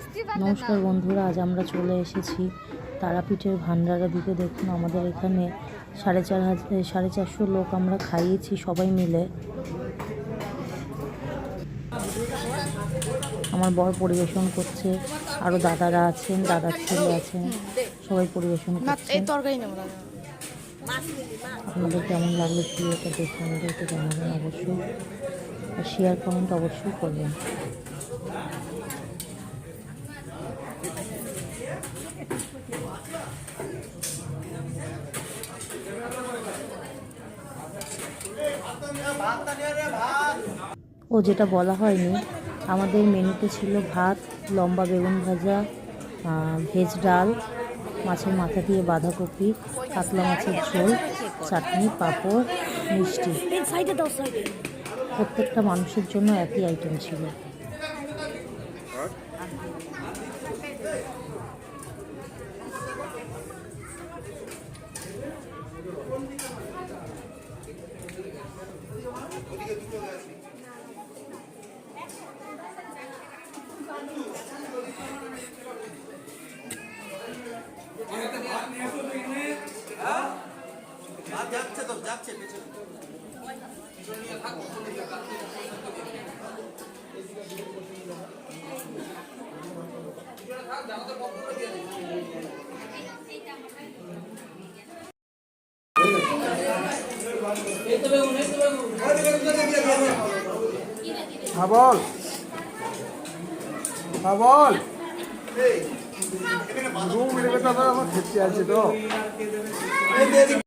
নমস্কার বন্ধুরা, আজ আমরা চলে এসেছি তারাপীঠের ভান্ডারা দিতে। দেখুন আমাদের এখানে 450 লোক আমরা খাইয়েছি সবাই মিলে। আমার বর পরিবেশন করছে, আরও দাদারা আছেন, দাদার ছেলে আছেন, সবাই পরিবেশন করছেন। আপনাদের কেমন লাগলো ভিডিওটা দেখে আমাদেরকে জানাবেন অবশ্যই, আর শেয়ার কমেন্ট অবশ্যই করবেন। ও যেটা বলা হয়নি, আমাদের মেনুতে ছিল ভাত, লম্বা বেগুন ভাজা, ভেজ ডাল, মাছের মাথা দিয়ে বাঁধাকপি, কাতলা মাছের ঝোল, চাটনি, পাঁপড়, মিষ্টি। প্রত্যেকটা মানুষের জন্য একই আইটেম ছিল। বল বল রুম মিলে আমার খেতে আছে তো।